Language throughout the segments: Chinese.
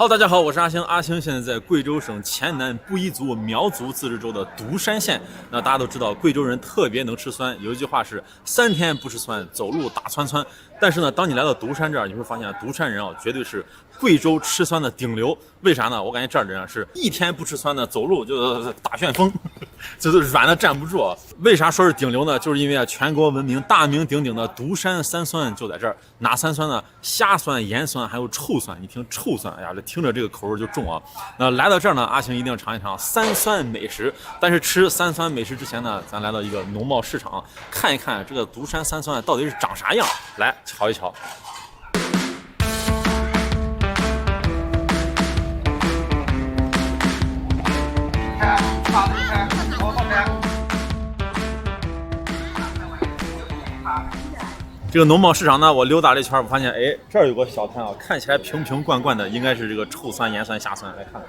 Hello， 大家好，我是阿星。阿星现在在贵州省黔南布依族苗族自治州的独山县。那大家都知道，贵州人特别能吃酸，有一句话是3天不吃酸，走路打窜窜。但是呢，当你来到独山这儿，你会发现独山人啊，绝对是贵州吃酸的顶流。为啥呢？我感觉这儿的人啊，是1天不吃酸的，走路就打旋风，就是软的站不住。为啥说是顶流呢？就是因为啊，全国闻名、大名鼎鼎的独山三酸就在这儿。哪三酸呢？虾酸、盐酸，还有臭酸。你听臭酸，哎呀，这听着这个口味就重啊。那来到这儿呢，阿星一定要尝一尝三酸美食。但是吃三酸美食之前呢，咱来到一个农贸市场，看一看这个独山三酸到底是长啥样，来瞧一瞧。这个农贸市场呢，我溜达了一圈，我发现，哎，这儿有个小摊啊，看起来瓶瓶罐罐的，应该是这个臭酸、盐酸、虾酸。来看看。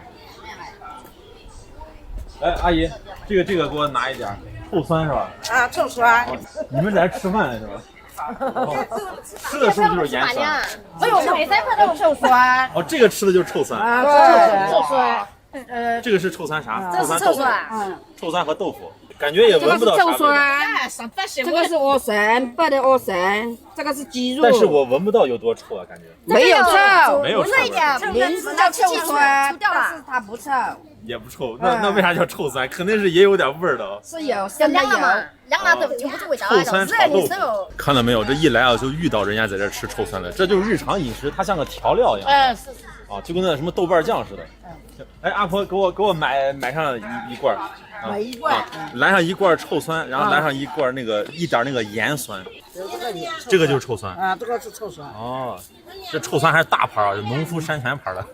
哎，阿姨，这个给我拿一点，臭酸是吧？啊，臭酸。你们在这吃饭是吧？吃的时候就是盐酸。哎呦，每三块都有臭酸。哦，这个吃的就是臭酸。啊，臭酸。这个是臭酸啥？这是臭酸。臭酸和豆腐，感觉也闻不到啥味道。臭酸，这个是莴笋，白的莴笋，这个是鸡肉。但是我闻不到有多臭啊，感觉。没有臭，没有臭味。名字叫臭酸，但是它不臭。也不臭，那为啥叫臭酸？肯定是也有点味儿的。是有，生的有。凉了都就不是味道臭酸炒豆腐，腐。看到没有？这一来啊，就遇到人家在这吃臭酸了，这就是日常饮食，它像个调料一样。是。啊，就跟那什么豆瓣酱似的。哎，阿婆，给我买上一罐。买一罐。来上一罐臭酸，然后来上一罐一点那个盐酸。这个就是臭酸。啊，这个是臭酸。哦，这臭酸还是大牌啊，农夫山泉牌的。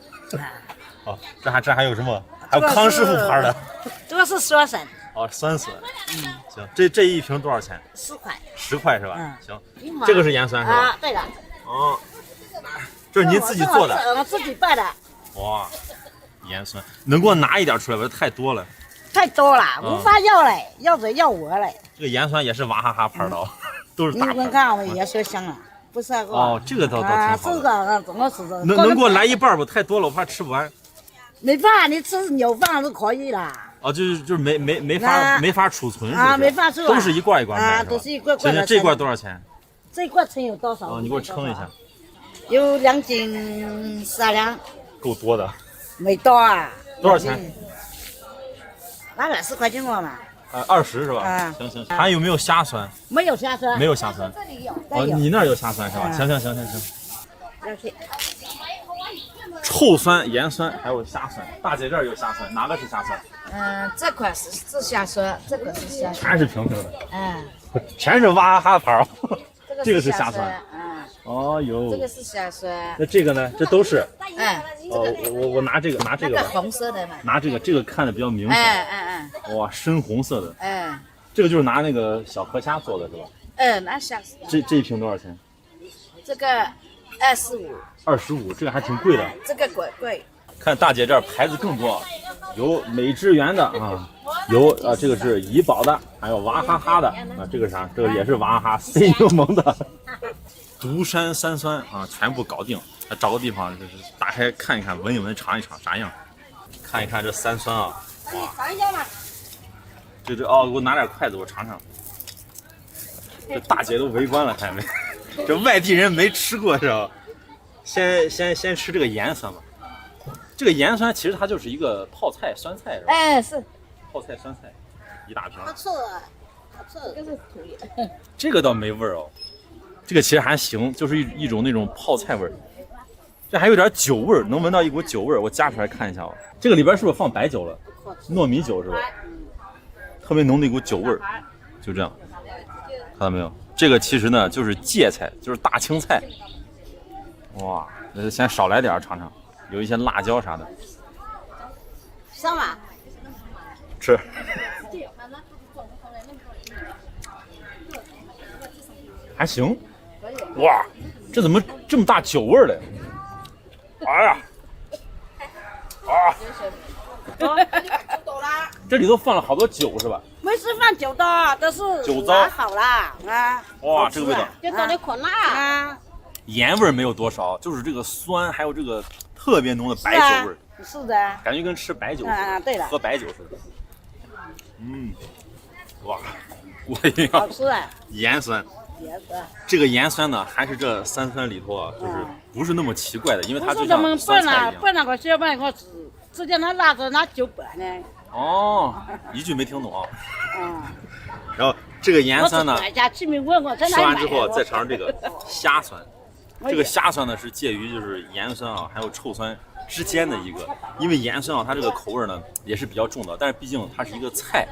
哦，这还有什么？还有康师傅牌的。这个是酸笋。哦，酸笋。行，这一瓶多少钱？10块。10块是吧？行，这个是盐酸是吧？啊，对的。哦，这是您自己做的？我自己拌的。哇，盐酸，能给我拿一点出来吧？太多了。太多了，无法要嘞，要着要我嘞。这个盐酸也是娃哈哈牌的，都是大牌。你看我也说香啊，不是个。哦，这个倒挺好。这个怎么是的？能给我来一半不？太多了，我怕吃不完。没饭，你吃牛饭是可以的。哦，就是没法储存啊，没法储。都是一罐一罐卖啊，都是一罐罐的。行，这罐多少钱？这罐称有多少？哦，你给我称一下。有2斤12两。够多的。没到啊。多少钱？拿20块钱我嘛。20是吧？啊，行。还有没有虾酸？没有虾酸。没有虾酸。这里有。哦，你那儿有虾酸是吧？行。要去。臭酸、盐酸还有虾酸。大姐这儿有虾酸，哪个是虾酸？这块是虾酸，这个是虾酸。全是平的。全是娃哈哈牌。这个是虾酸。哦哟。这个是虾酸。那这个呢？这都是。哦，我拿这个吧。那个红色的嘛。拿这个看着比较明显。哇，深红色的。这个就是拿那个小河虾做的是吧？拿虾。这一瓶多少钱？这个25。25，这个还挺贵的。这个贵。看大姐这儿牌子更多，有美汁源的啊，有这个是怡宝的，还有娃哈哈的啊，这个啥？这个也是娃哈哈 C 柠檬的。独山三酸啊，全部搞定。找个地方就是打开看一看，闻一闻，尝一尝啥样。看一看这三酸啊，哇！这给我拿点筷子，我尝尝。这大姐都围观了，看见没？这外地人没吃过是吧？先吃这个盐酸吧。这个盐酸其实它就是一个泡菜酸菜是吧？是。泡菜酸菜，一大瓶。好臭啊！这个是土里。这个倒没味儿哦，这个其实还行，就是一种那种泡菜味儿。这还有点酒味儿，能闻到一股酒味儿。我夹出来看一下啊，这个里边是不是放白酒了？糯米酒是吧？特别浓的一股酒味儿，就这样，看到没有？这个其实呢就是芥菜，就是大青菜。哇，先少来点尝尝，有一些辣椒啥的。上吧。吃。还行。哇，这怎么这么大酒味儿嘞？哎呀！这里头放了好多酒是吧？没是放酒的，都是酒糟好了啊。哇，这个味道。就搞得可辣啊。盐味儿没有多少，就是这个酸，还有这个特别浓的白酒味儿，是的，感觉跟吃白酒似的，对了，喝白酒似的。哇，我一样，好吃啊，盐酸。也是。这个盐酸呢，还是这三酸里头啊，就是不是那么奇怪的，因为它就咱们像酸菜一样。拌那个小拌我直接那辣子拿酒拌的。哦，一句没听懂啊。嗯。然后这个盐酸呢，吃完之后再尝这个虾酸。这个虾酸呢是介于就是盐酸啊还有臭酸之间的一个，因为盐酸啊它这个口味呢也是比较重的，但是毕竟它是一个菜。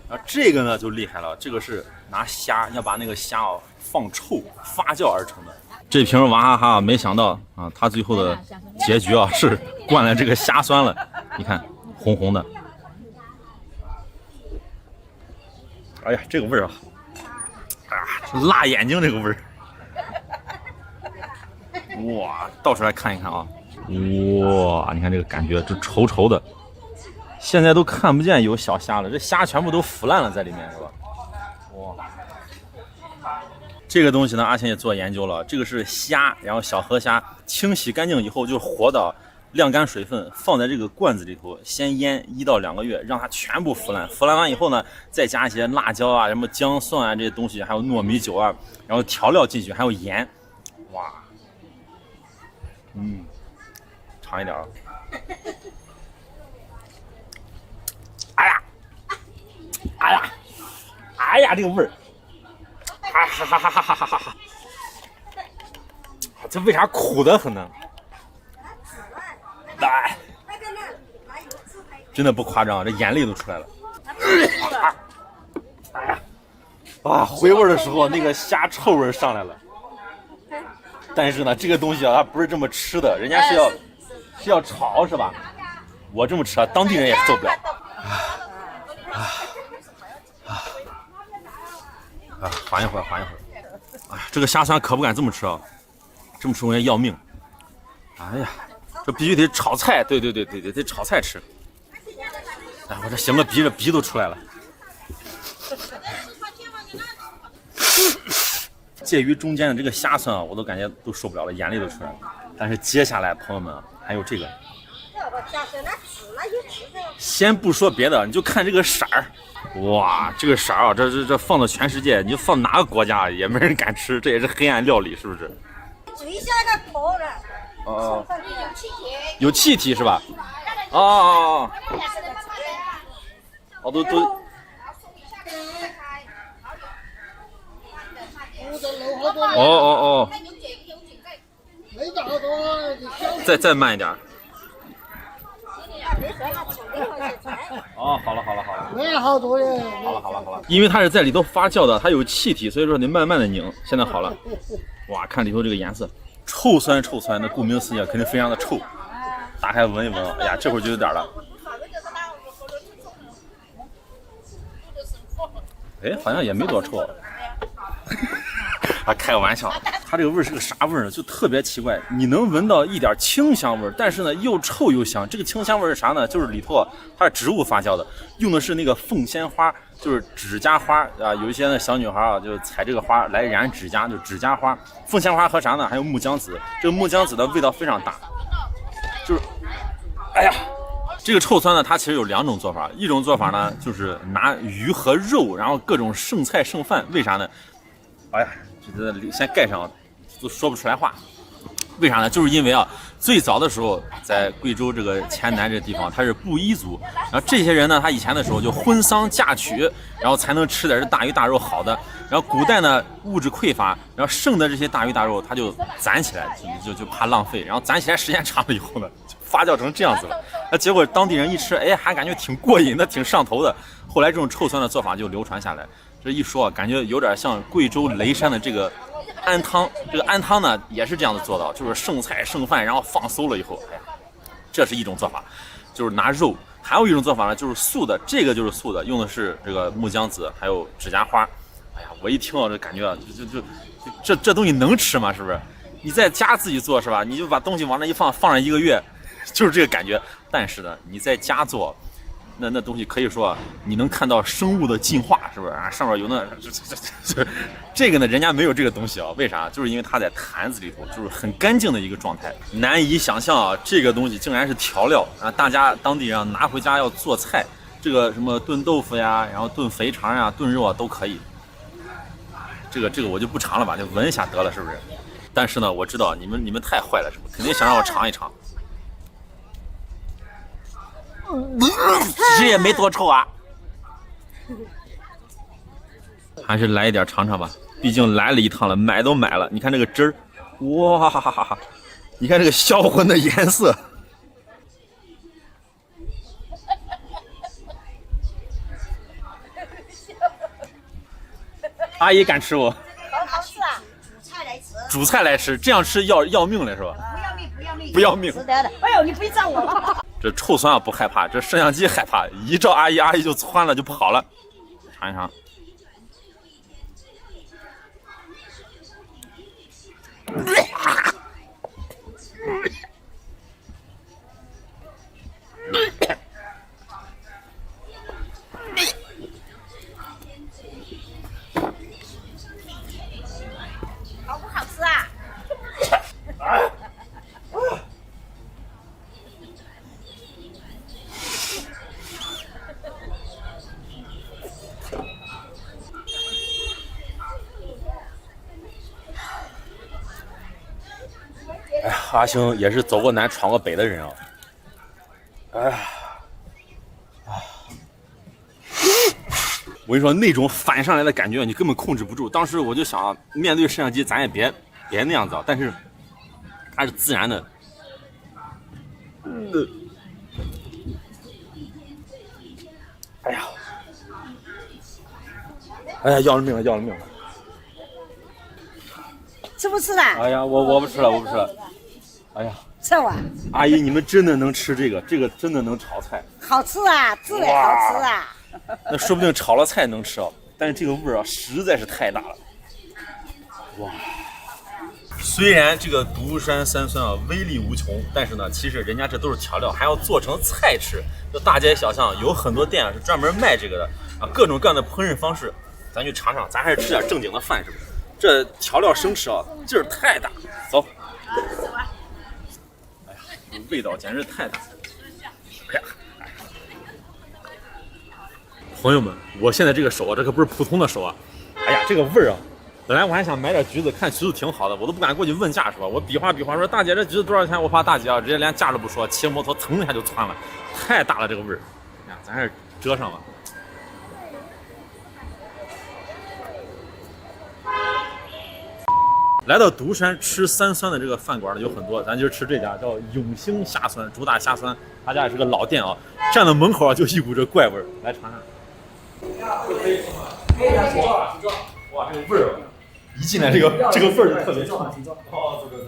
然后这个呢就厉害了，这个是拿虾要把那个虾啊放臭发酵而成的。这瓶娃哈哈没想到啊，它最后的结局啊是灌了这个虾酸了，你看红红的。哎呀，这个味儿啊，辣眼睛这个味儿。哇，倒出来看一看啊，哇，你看这个感觉，这稠稠的。现在都看不见有小虾了，这虾全部都腐烂了在里面，是吧？哇，这个东西呢，阿贤也做研究了，这个是虾，然后小河虾清洗干净以后，就活的，晾干水分，放在这个罐子里头，先腌1到2个月，让它全部腐烂。腐烂完以后呢，再加一些辣椒啊、什么姜蒜啊这些东西，还有糯米酒啊，然后调料进去，还有盐。哇，尝一点啊。哎呀，这个味儿，哈哈哈哈哈哈哈！这为啥苦的很呢？哎，真的不夸张，这眼泪都出来了。哎呀，回味的时候那个虾臭味上来了。但是呢，这个东西啊，它不是这么吃的，人家是要炒，是吧？我这么吃啊，当地人也受不了。缓一会儿。哎呀，这个虾酸可不敢这么吃啊，这么吃容易要命。哎呀，这必须得炒菜，对，得炒菜吃。哎，我这擤个鼻，这鼻都出来了。介于中间的这个虾酸啊，我都感觉都受不了了，眼泪都出来了。但是接下来，朋友们还有这个，先不说别的，你就看这个色儿。哇，这个色啊，这放到全世界，你就放哪个国家也没人敢吃，这也是黑暗料理，是不是？最下个壳了。哦，有气体是吧？哦，都。哦。再慢一点。哦，好了。没好多耶。好了，因为它是在里头发酵的，它有气体，所以说得慢慢的拧。现在好了，哇，看里头这个颜色，臭酸，那顾名思义肯定非常的臭。打开闻一闻，哎呀，这会儿就有点了。哎，好像也没多臭。开个玩笑，它这个味儿是个啥味儿呢？就特别奇怪，你能闻到一点清香味儿，但是呢又臭又香。这个清香味儿是啥呢？就是里头啊，它是植物发酵的，用的是那个凤仙花，就是指甲花啊。有一些呢小女孩啊，就采这个花来染指甲，就指甲花。凤仙花和啥呢？还有木姜子。这个木姜子的味道非常大，就是，哎呀。这个臭酸呢，它其实有2种做法。一种做法呢，就是拿鱼和肉，然后各种剩菜剩饭。为啥呢？哎呀，这先盖上，都说不出来话。为啥呢？就是因为啊，最早的时候在贵州这个黔南这个地方，他是布依族，然后这些人呢，他以前的时候就婚丧嫁娶，然后才能吃点这大鱼大肉好的。然后古代呢物质匮乏，然后剩的这些大鱼大肉他就攒起来，就怕浪费，然后攒起来时间长了以后呢，就发酵成这样子了。那结果当地人一吃，哎，还感觉挺过瘾的，挺上头的。后来这种臭酸的做法就流传下来。这一说啊，感觉有点像贵州雷山的这个安汤。这个安汤呢也是这样子做的，就是剩菜剩饭，然后放馊了以后，哎呀，这是一种做法，就是拿肉。还有一种做法呢，就是素的，这个就是素的，用的是这个木姜子还有指甲花。哎呀，我一听到这感觉啊，这东西能吃吗？是不是？你在家自己做是吧？你就把东西往那一放，放上1个月，就是这个感觉。但是呢，你在家做，那东西可以说你能看到生物的进化，是不是啊？上面有这个呢，人家没有这个东西啊，为啥？就是因为它在坛子里头，就是很干净的一个状态，难以想象啊，这个东西竟然是调料啊！大家当地人拿回家要做菜，这个什么炖豆腐呀，然后炖肥肠呀、炖肉啊都可以。这个我就不尝了吧，就闻一下得了，是不是？但是呢，我知道你们太坏了，是不是？肯定想让我尝一尝。其实也没多臭啊，还是来一点尝尝吧。毕竟来了一趟了，买都买了。你看这个汁儿，哇哈哈哈！你看这个销魂的颜色。阿姨敢吃不？好吃啊，煮菜来吃。煮菜来吃，这样吃要命了是吧？不要命，不要命，不要命。是的。哎呦，你别照我了。这臭酸啊不害怕，这摄像机害怕，一照阿姨就窜了，就不好了。尝一尝。好不好吃啊？哎呀，阿星也是走过南闯过北的人啊。哎呀，我跟你说，那种反上来的感觉，你根本控制不住。当时我就想，面对摄像机，咱也别那样子啊。但是它是自然的。哎呀，哎呀，要了命了，要了命了！吃不吃啊？哎呀，我不吃了，我不吃了。哎呀，吃啊？阿姨，你们真的能吃这个？这个真的能炒菜？好吃啊，自然好吃啊。那说不定炒了菜能吃啊，但是这个味儿啊实在是太大了。哇！虽然这个独山三酸啊威力无穷，但是呢，其实人家这都是调料，还要做成菜吃。就大街小巷有很多店啊是专门卖这个的啊，各种各样的烹饪方式，咱去尝尝，咱还是吃点正经的饭，是不是？这调料生吃啊，劲儿太大。走。哎呀，这味道简直太大。哎呀！朋友们，我现在这个手啊，这可不是普通的手啊！哎呀，这个味儿啊，本来我还想买点橘子，看橘子挺好的，我都不敢过去问价是吧？我比划说，大姐这橘子多少钱？我怕大姐啊，直接连价都不说，骑摩托蹭一下就窜了，太大了这个味儿。呀，咱还是遮上吧。来到独山吃三酸的这个饭馆呢有很多，咱就吃这家叫永兴虾酸，主打虾酸，他家也是个老店啊，站到门口啊就一股这怪味儿，来尝尝。哇，这个味儿，一进来这个味儿就特别重。哦，对。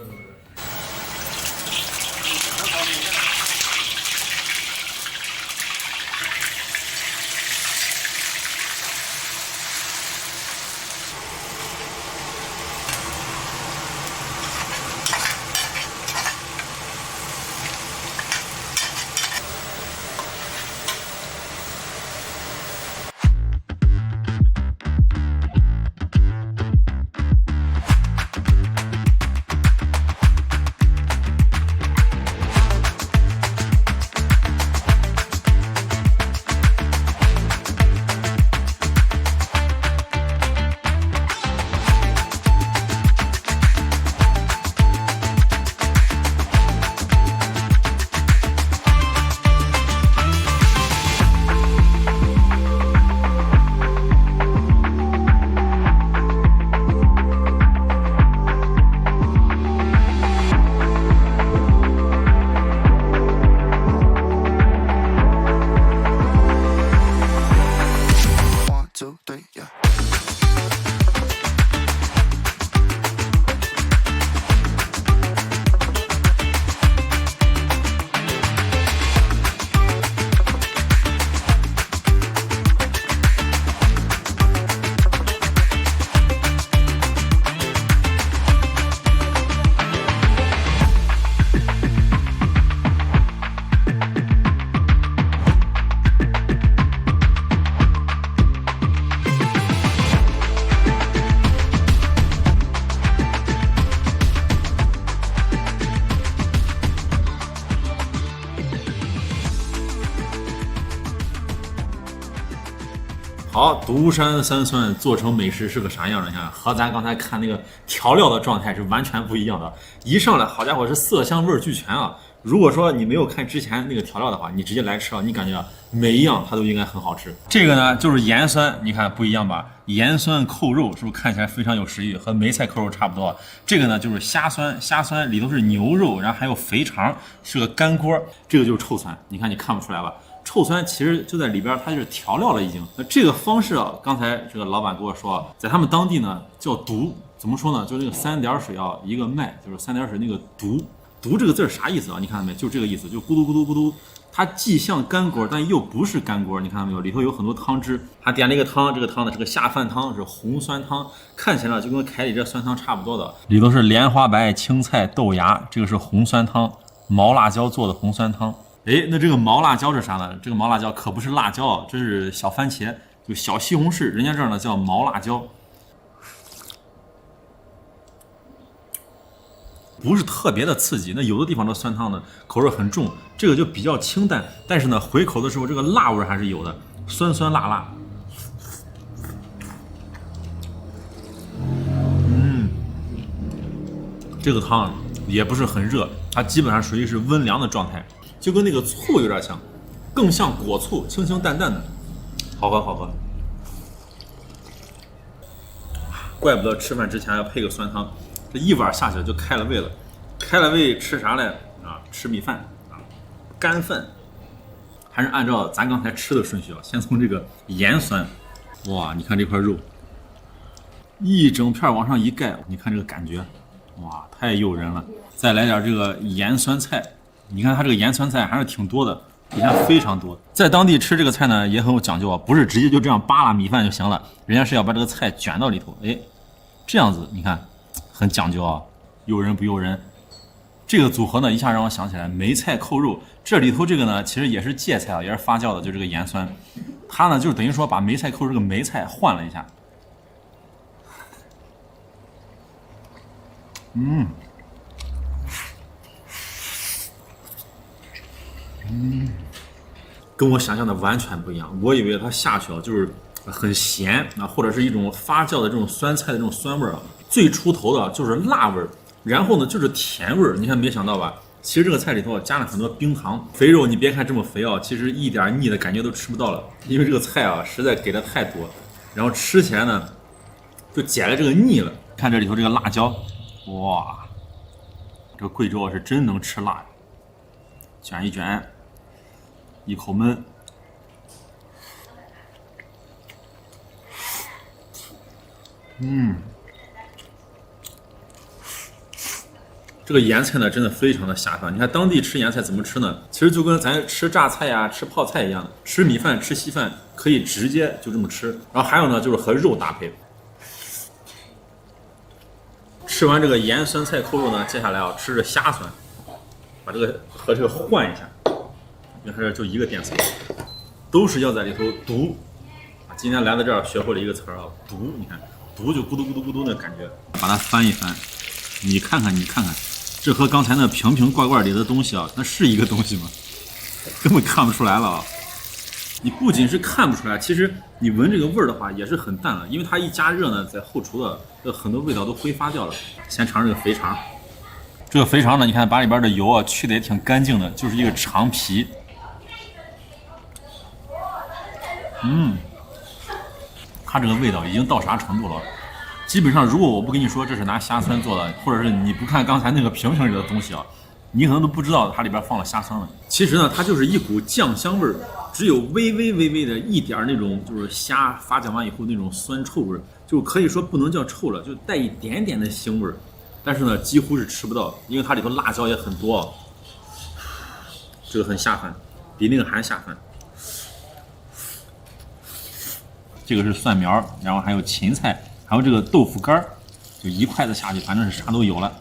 好，独山三酸做成美食是个啥样的？你看，和咱刚才看那个调料的状态是完全不一样的。一上来，好家伙，是色香味俱全啊！如果说你没有看之前那个调料的话，你直接来吃啊，你感觉每一样它都应该很好吃。这个呢就是盐酸，你看不一样吧？盐酸扣肉是不是看起来非常有食欲？和梅菜扣肉差不多。这个呢就是虾酸，虾酸里头是牛肉，然后还有肥肠，是个干锅。这个就是臭酸，你看你看不出来吧？臭酸其实就在里边，它就是调料了已经。那这个方式啊，刚才这个老板跟我说，在他们当地呢叫毒，怎么说呢？就是那个3点水啊，一个麦，就是3点水那个毒。毒这个字啥意思啊？你看到没？就这个意思，就咕嘟咕嘟咕嘟。它既像干锅，但又不是干锅，你看到没有？里头有很多汤汁。他点了一个汤，这个汤呢是个下饭汤，是红酸汤，看起来就跟凯里这酸汤差不多的。里头是莲花白、青菜、豆芽，这个是红酸汤，毛辣椒做的红酸汤。哎，那这个毛辣椒是啥呢？这个毛辣椒可不是辣椒啊，这是小番茄，就小西红柿，人家这儿呢叫毛辣椒。不是特别的刺激，那有的地方的酸汤呢口味很重，这个就比较清淡，但是呢回口的时候这个辣味还是有的，酸酸辣辣。这个汤也不是很热，它基本上属于是温凉的状态，就跟那个醋有点像，更像果醋，清清淡淡的，好喝好喝。怪不得吃饭之前要配个酸汤。这一碗下去就开了胃了，开了胃吃啥嘞？啊，吃米饭啊，干饭，还是按照咱刚才吃的顺序啊，先从这个盐酸，哇，你看这块肉，一整片往上一盖，你看这个感觉，哇，太诱人了。再来点这个盐酸菜，你看它这个盐酸菜还是挺多的，底下非常多。在当地吃这个菜呢也很有讲究啊，不是直接就这样扒拉米饭就行了，人家是要把这个菜卷到里头，哎，这样子你看。很讲究啊，诱人不诱人？这个组合呢，一下让我想起来梅菜扣肉。这里头这个呢，其实也是芥菜啊，也是发酵的，就这个盐酸。它呢，就是等于说把梅菜扣肉这个梅菜换了一下。跟我想象的完全不一样。我以为它下去啊，就是很咸啊，或者是一种发酵的这种酸菜的这种酸味啊。最出头的就是辣味儿，然后呢就是甜味儿。你看没想到吧？其实这个菜里头加了很多冰糖。肥肉你别看这么肥啊，其实一点腻的感觉都吃不到了，因为这个菜啊实在给的太多，然后吃起来呢就减了这个腻了。看这里头这个辣椒，哇，这个贵州是真能吃辣呀！卷一卷，一口闷。这个盐菜呢，真的非常的下饭。你看当地吃盐菜怎么吃呢？其实就跟咱吃榨菜呀、吃泡菜一样的，吃米饭、吃稀饭可以直接就这么吃。然后还有呢，就是和肉搭配。吃完这个盐酸菜扣肉呢，接下来啊吃这虾酸，把这个和这个换一下。你看这就一个电词，都是要在里头读。今天来到这儿学会了一个词儿啊，读。你看读就咕嘟咕嘟咕嘟的感觉，把它翻一翻，你看看，你看看。这和刚才那瓶瓶罐罐里的东西啊，那是一个东西吗？根本看不出来了啊！你不仅是看不出来，其实你闻这个味儿的话也是很淡了，因为它一加热呢，在后厨的很多味道都挥发掉了。先尝这个肥肠，这个肥肠呢，你看把里边的油啊去的也挺干净的，就是一个肠皮。它这个味道已经到啥程度了？基本上，如果我不跟你说这是拿虾酸做的，或者是你不看刚才那个瓶瓶里的东西啊，你可能都不知道它里边放了虾酸了。其实呢，它就是一股酱香味儿，只有微微的一点那种就是虾发酵完以后那种酸臭味儿，就可以说不能叫臭了，就带一点点的腥味儿。但是呢，几乎是吃不到，因为它里头辣椒也很多啊。这个很下饭，比那个还下饭。这个是蒜苗，然后还有芹菜。还有这个豆腐干，就一筷子下去，反正是啥都有了。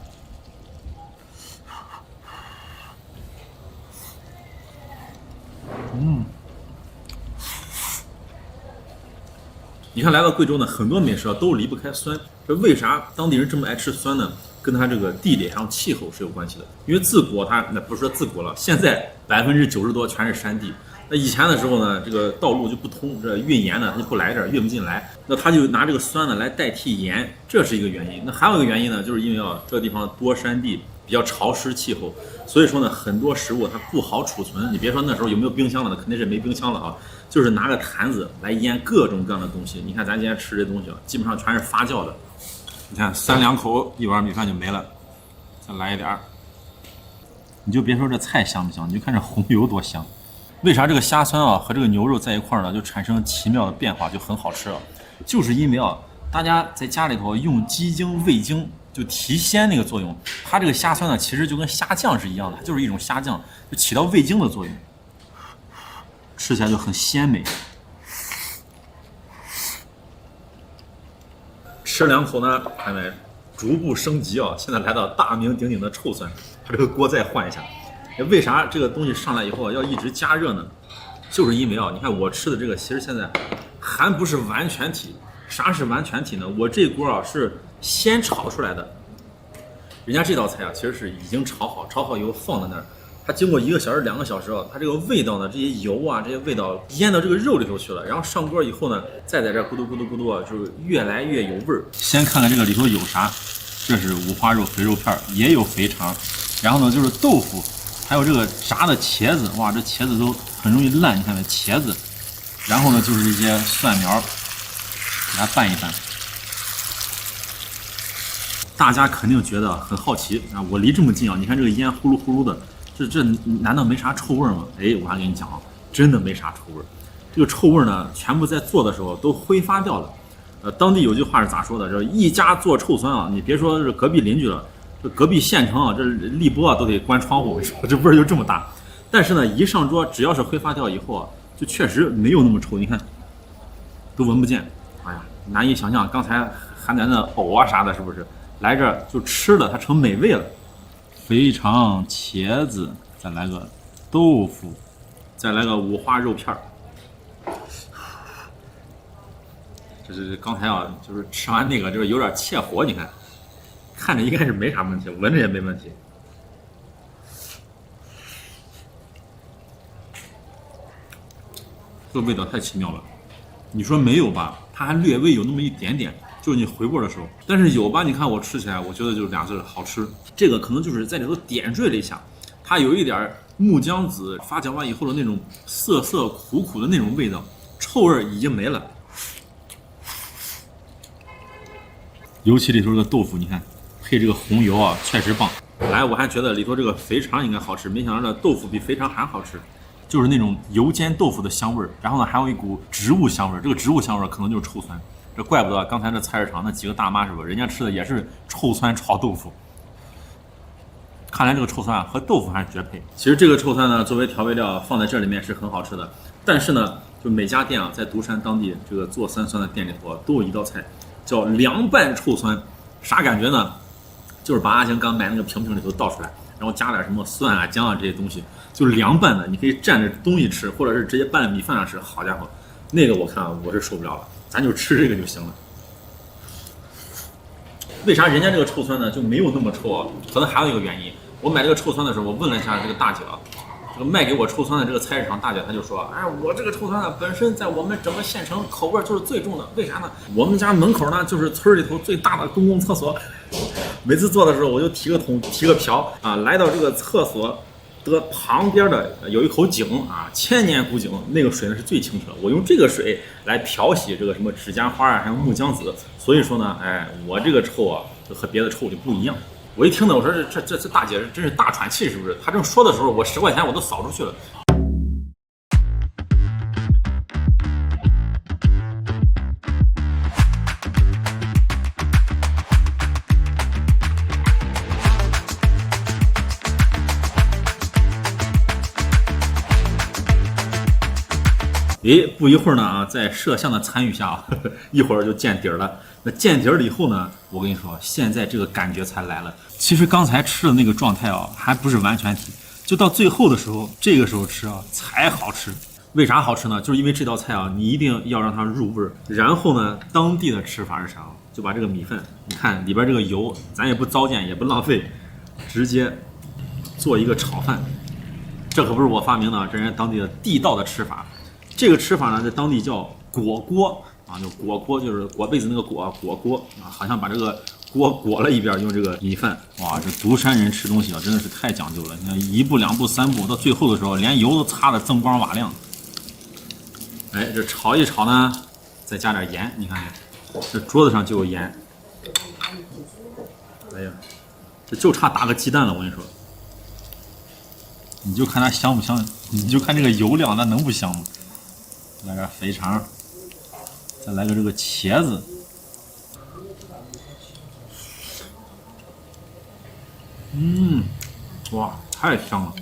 你看来到贵州呢，很多美食啊都离不开酸。这为啥当地人这么爱吃酸呢？跟它这个地理还有气候是有关系的。因为自古它那不是说自古了，现在90%多全是山地。那以前的时候呢，这个道路就不通，这运盐呢它就不来这儿，运不进来，那他就拿这个酸呢来代替盐，这是一个原因。那还有一个原因呢，就是因为这个地方多山地，比较潮湿气候，所以说呢很多食物它不好储存。你别说那时候有没有冰箱了，那肯定是没冰箱了啊，就是拿个坛子来腌各种各样的东西。你看咱今天吃这东西基本上全是发酵的。你看3-2口一碗米饭就没了，再来一点儿。你就别说这菜香不香，你就看这红油多香。为啥这个虾酸和这个牛肉在一块儿呢，就产生奇妙的变化，就很好吃了？就是因为大家在家里头用鸡精、味精就提鲜那个作用，它这个虾酸呢，其实就跟虾酱是一样的，它就是一种虾酱，就起到味精的作用，吃起来就很鲜美。吃2口呢，看没，逐步升级现在来到大名鼎鼎的臭酸，把这个锅再换一下。为啥这个东西上来以后要一直加热呢？就是因为你看我吃的这个其实现在还不是完全体。啥是完全体呢？我这锅是先炒出来的，人家这道菜其实是已经炒好以后放在那儿，它经过1个小时2个小时它这个味道呢，这些油这些味道腌到这个肉里头去了，然后上锅以后呢，再在这咕嘟咕嘟咕嘟就是越来越有味儿。先看看这个里头有啥，这是五花肉、肥肉片，也有肥肠，然后呢就是豆腐。还有这个炸的茄子，哇，这茄子都很容易烂，你看这茄子。然后呢，就是这些蒜苗，给它拌一拌。大家肯定觉得很好奇啊，我离这么近你看这个烟呼噜呼噜的，这难道没啥臭味吗？哎，我还跟你讲真的没啥臭味。这个臭味呢，全部在做的时候都挥发掉了。当地有句话是咋说的？这一家做臭酸你别说是隔壁邻居了。这隔壁县城这立波都得关窗户，这味儿就这么大。但是呢，一上桌，只要是挥发掉以后就确实没有那么臭。你看，都闻不见。哎呀，难以想象，刚才还在那藕啥的，是不是？来这儿就吃了，它成美味了。肥肠、茄子，再来个豆腐，再来个五花肉片儿。这刚才就是吃完那个，就是有点切火，你看。看着应该是没啥问题，闻着也没问题。这个味道太奇妙了，你说没有吧？它还略微有那么一点点，就是你回味的时候。但是有吧？你看我吃起来，我觉得就2字好吃。这个可能就是在里头点缀了一下，它有一点木姜子发酵完以后的那种涩涩苦苦的那种味道，臭味已经没了。尤其里头的豆腐，你看。配这个红油确实棒。来，我还觉得里头这个肥肠应该好吃，没想到这豆腐比肥肠还好吃，就是那种油煎豆腐的香味儿，然后呢还有一股植物香味儿，这个植物香味儿可能就是臭酸。这怪不得刚才这菜市场那几个大妈是不是，人家吃的也是臭酸炒豆腐。看来这个臭酸和豆腐还是绝配。其实这个臭酸呢，作为调味料放在这里面是很好吃的，但是呢，就每家店在独山当地这个做三酸的店里头都有一道菜叫凉拌臭酸，啥感觉呢？就是把阿星刚买那个瓶里头倒出来，然后加点什么蒜姜这些东西，就凉拌的，你可以蘸着东西吃，或者是直接拌在米饭上吃。好家伙，那个我看我是受不了了，咱就吃这个就行了。为啥人家这个臭酸呢就没有那么臭可能还有一个原因，我买这个臭酸的时候，我问了一下这个大姐这个卖给我臭酸的这个菜市场大姐，她就说，哎，我这个臭酸呢本身在我们整个县城口味就是最重的，为啥呢？我们家门口呢就是村里头最大的公共厕所。每次做的时候，我就提个桶提个瓢来到这个厕所的旁边的有一口井千年古井，那个水呢是最清澈，我用这个水来调洗这个什么指甲花还有木姜子，所以说呢，哎，我这个臭就和别的臭就不一样。我一听呢，我说这大姐真是大喘气，是不是？她正说的时候，我10块钱我都扫出去了。不一会儿呢在摄像的参与下一会儿就见底儿了。那见底儿了以后呢，我跟你说，现在这个感觉才来了。其实刚才吃的那个状态还不是完全体，就到最后的时候，这个时候吃才好吃。为啥好吃呢？就是因为这道菜你一定要让它入味儿。然后呢，当地的吃法是啥？就把这个米饭，你看里边这个油，咱也不糟践，也不浪费，直接做一个炒饭。这可不是我发明的，这人家当地的地道的吃法。这个吃法呢，在当地叫裹锅啊，就裹锅就是裹被子那个裹锅啊，好像把这个锅裹了一遍，用这个米饭。哇，这独山人吃东西啊，真的是太讲究了。你看一步两步三步，到最后的时候，连油都擦得锃光瓦亮。哎，这炒一炒呢，再加点盐，你看看，这桌子上就有盐。哎呀，这就差打个鸡蛋了，我跟你说。你就看它香不香，你就看这个油量，那能不香吗？来点肥肠，再来个这个茄子。哇，太香了！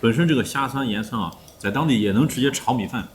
本身这个虾酸盐酸啊，在当地也能直接炒米饭，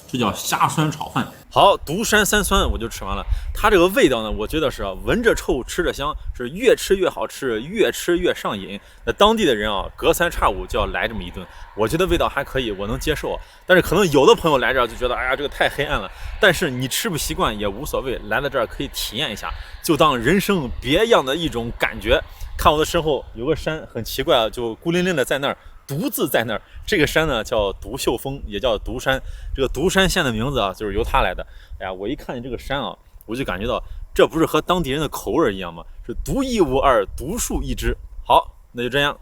这叫虾酸炒饭。好，独山三酸我就吃完了。它这个味道呢，我觉得是闻着臭，吃着香，是越吃越好吃，越吃越上瘾。那当地的人啊，隔三差五就要来这么一顿，我觉得味道还可以，我能接受。但是可能有的朋友来这儿就觉得，哎呀，这个太黑暗了。但是你吃不习惯也无所谓，来到这儿可以体验一下，就当人生别样的一种感觉。看我的身后有个山，很奇怪啊，就孤零零的在那儿。独自在那儿，这个山呢叫独秀峰，也叫独山。这个独山县的名字啊，就是由它来的。哎呀，我一看见这个山啊，我就感觉到这不是和当地人的口味一样吗？是独一无二，独树一帜。好，那就这样。